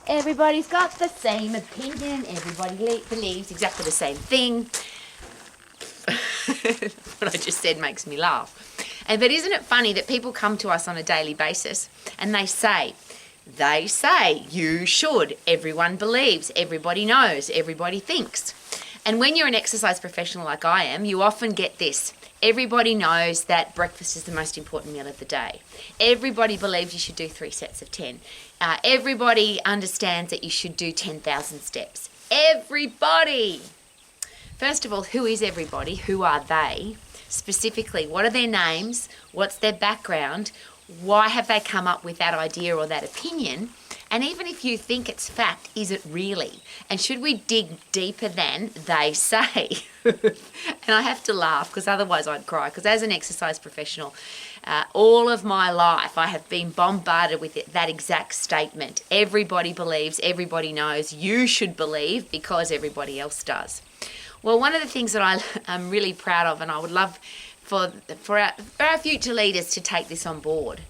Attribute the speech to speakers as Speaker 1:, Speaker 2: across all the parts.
Speaker 1: Everybody's got the same opinion. Everybody believes exactly the same thing. What I just said makes me laugh. But isn't it funny that people come to us on a daily basis and they say, you should, everyone believes, everybody knows, everybody thinks. And when you're an exercise professional like I am, you often get this. Everybody knows that breakfast is the most important meal of the day. Everybody believes you should do 3 sets of 10. Everybody understands that you should do 10,000 steps. Everybody! First of all, who is everybody? Who are they? Specifically, what are their names? What's their background? Why have they come up with that idea or that opinion? And even if you think it's fact, is it really? And should we dig deeper than they say? And I have to laugh because otherwise I'd cry. Because as an exercise professional, all of my life I have been bombarded with that exact statement. Everybody believes, everybody knows, you should believe because everybody else does. Well, one of the things that I'm really proud of, and I would love for our future leaders to take this on board.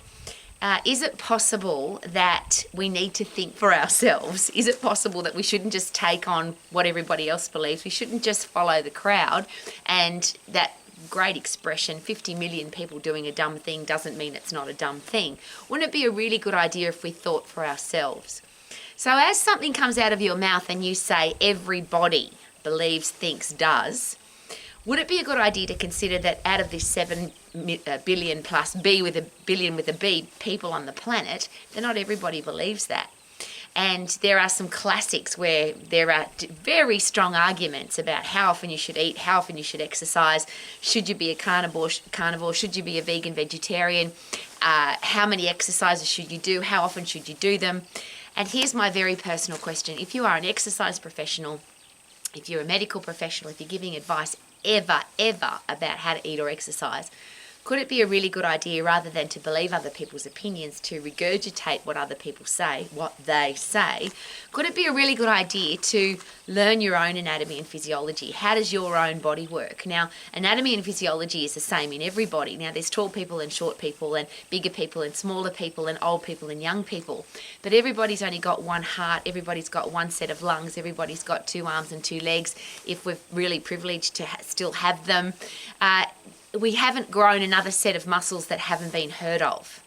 Speaker 1: Is it possible that we need to think for ourselves? Is it possible that we shouldn't just take on what everybody else believes? We shouldn't just follow the crowd. And that great expression, 50 million people doing a dumb thing doesn't mean it's not a dumb thing. Wouldn't it be a really good idea if we thought for ourselves? So as something comes out of your mouth and you say everybody believes, thinks, does, would it be a good idea to consider that out of this 7 billion plus B with a billion with a B people on the planet, that not everybody believes that? And there are some classics where there are very strong arguments about how often you should eat, how often you should exercise, should you be a carnivore, should you be a vegan, vegetarian, how many exercises should you do, how often should you do them? And here's my very personal question. If you are an exercise professional, if you're a medical professional, if you're giving advice ever about how to eat or exercise, could it be a really good idea, rather than to believe other people's opinions, to regurgitate what other people say, what they say? Could it be a really good idea to learn your own anatomy and physiology? How does your own body work? Now, anatomy and physiology is the same in everybody. Now, there's tall people and short people and bigger people and smaller people and old people and young people. But everybody's only got one heart. Everybody's got one set of lungs. Everybody's got 2 arms and 2 legs, if we're really privileged to still have them. We haven't grown another set of muscles that haven't been heard of.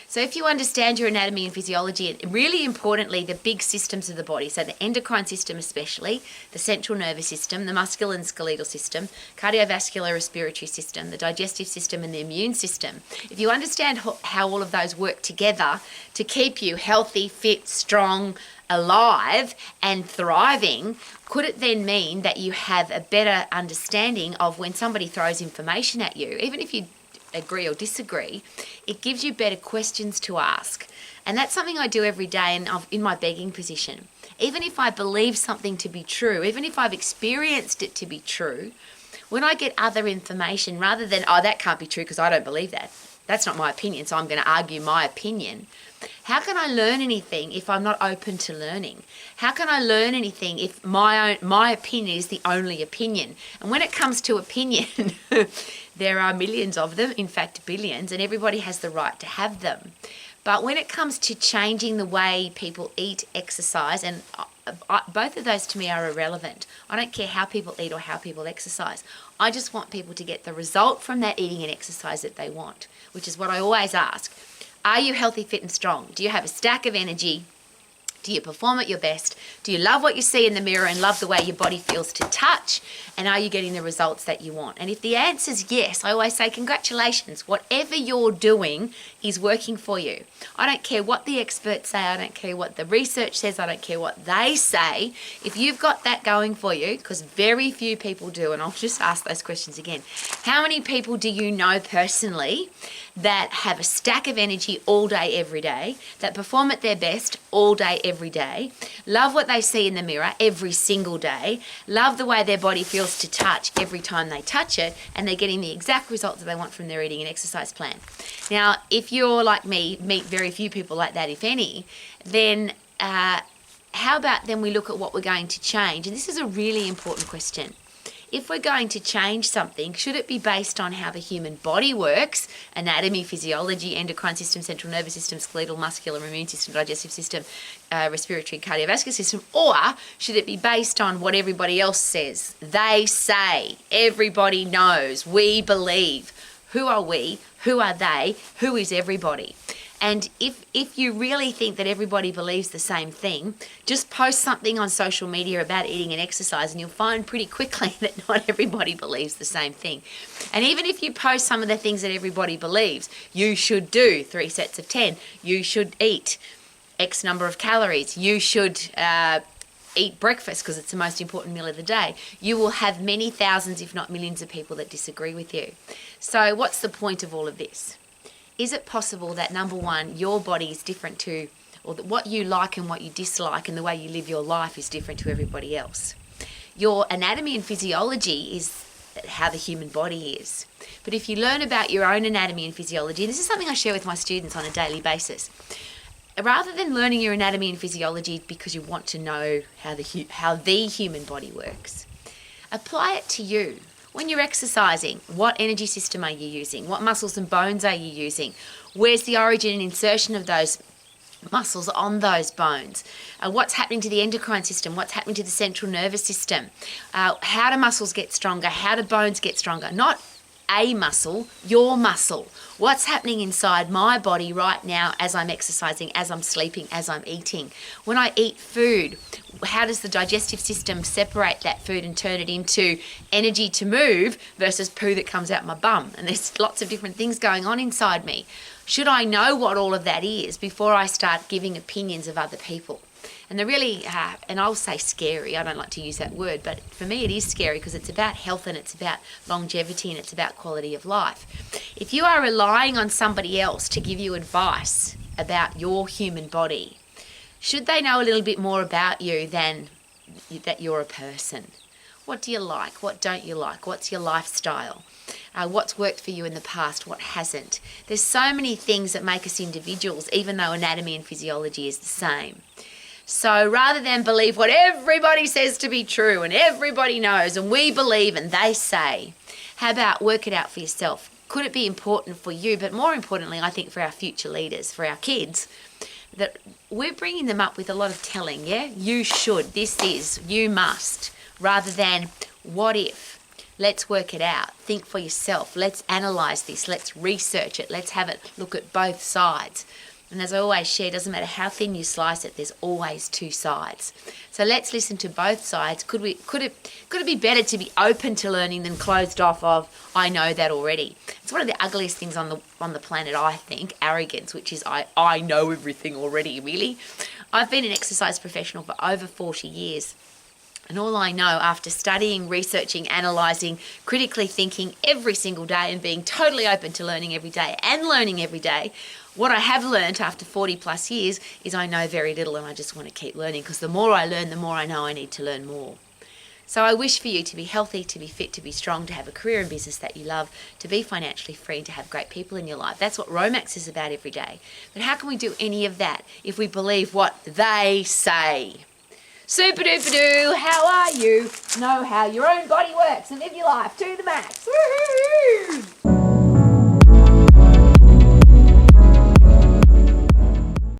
Speaker 1: So if you understand your anatomy and physiology, and really importantly, the big systems of the body, so the endocrine system especially, the central nervous system, the muscular and skeletal system, cardiovascular respiratory system, the digestive system and the immune system, if you understand how all of those work together to keep you healthy, fit, strong, alive and thriving, could it then mean that you have a better understanding of when somebody throws information at you, even if you agree or disagree, it gives you better questions to ask. And that's something I do every day in my begging position. Even if I believe something to be true, even if I've experienced it to be true, when I get other information, rather than, oh, that can't be true because I don't believe that, that's not my opinion, so I'm going to argue my opinion. How can I learn anything if I'm not open to learning? How can I learn anything if my opinion is the only opinion? And when it comes to opinion, there are millions of them, in fact billions, and everybody has the right to have them. But when it comes to changing the way people eat, exercise, and both of those to me are irrelevant. I don't care how people eat or how people exercise. I just want people to get the result from that eating and exercise that they want, which is what I always ask. Are you healthy, fit and strong? Do you have a stack of energy? Do you perform at your best? Do you love what you see in the mirror and love the way your body feels to touch? And are you getting the results that you want? And if the answer is yes, I always say congratulations. Whatever you're doing is working for you. I don't care what the experts say. I don't care what the research says. I don't care what they say. If you've got that going for you, because very few people do, and I'll just ask those questions again. How many people do you know personally that have a stack of energy all day, every day, that perform at their best all day, every day, love what they see in the mirror every single day, love the way their body feels to touch every time they touch it, and they're getting the exact results that they want from their eating and exercise plan? Now, if you're like me, meet very few people like that, if any, then how about then we look at what we're going to change? And this is a really important question. if we're going to change something, should it be based on how the human body works, anatomy, physiology, endocrine system, central nervous system, skeletal, muscular, immune system, digestive system, respiratory, cardiovascular system, or should it be based on what everybody else says? They say, everybody knows, we believe. Who are we? Who are they? Who is everybody? And if you really think that everybody believes the same thing, just post something on social media about eating and exercise and you'll find pretty quickly that not everybody believes the same thing. And even if you post some of the things that everybody believes, you should do 3 sets of 10, you should eat X number of calories, you should eat breakfast because it's the most important meal of the day, you will have many thousands, if not millions of people that disagree with you. So what's the point of all of this? Is it possible that, number one, your body is different to, or that what you like and what you dislike and the way you live your life is different to everybody else? Your anatomy and physiology is how the human body is. But if you learn about your own anatomy and physiology, and this is something I share with my students on a daily basis, rather than learning your anatomy and physiology because you want to know how the human body works, apply it to you. When you're exercising, what energy system are you using? What muscles and bones are you using? Where's the origin and insertion of those muscles on those bones? What's happening to the endocrine system? What's happening to the central nervous system? How do muscles get stronger? How do bones get stronger? Not a muscle, your muscle. What's happening inside my body right now as I'm exercising, as I'm sleeping, as I'm eating? When I eat food, how does the digestive system separate that food and turn it into energy to move versus poo that comes out my bum? And there's lots of different things going on inside me. Should I know what all of that is before I start giving opinions of other people? And they're really, and I'll say scary, I don't like to use that word, but for me it is scary because it's about health and it's about longevity and it's about quality of life. If you are relying on somebody else to give you advice about your human body, should they know a little bit more about you than that you're a person? What do you like? What don't you like? What's your lifestyle? What's worked for you in the past? What hasn't? There's so many things that make us individuals, even though anatomy and physiology is the same. So rather than believe what everybody says to be true and everybody knows and we believe and they say, how about work it out for yourself? Could it be important for you, but more importantly, I think for our future leaders, for our kids, that we're bringing them up with a lot of telling, yeah? You should, this is, you must, rather than what if? Let's work it out. Think for yourself. Let's analyse this. Let's research it. Let's have it look at both sides. And as I always share, it doesn't matter how thin you slice it, there's always two sides. So let's listen to both sides. Could it be better to be open to learning than closed off of, I know that already? It's one of the ugliest things on the planet, I think, arrogance, which is I know everything already, really. I've been an exercise professional for over 40 years. And all I know after studying, researching, analysing, critically thinking every single day and being totally open to learning every day and learning every day, what I have learned after 40 plus years is I know very little and I just want to keep learning because the more I learn, the more I know I need to learn more. So I wish for you to be healthy, to be fit, to be strong, to have a career and business that you love, to be financially free, to have great people in your life. That's what Romax is about every day. But how can we do any of that if we believe what they say? Super duper doo, how are you? Know how your own body works and live your life to the max. Woohoo!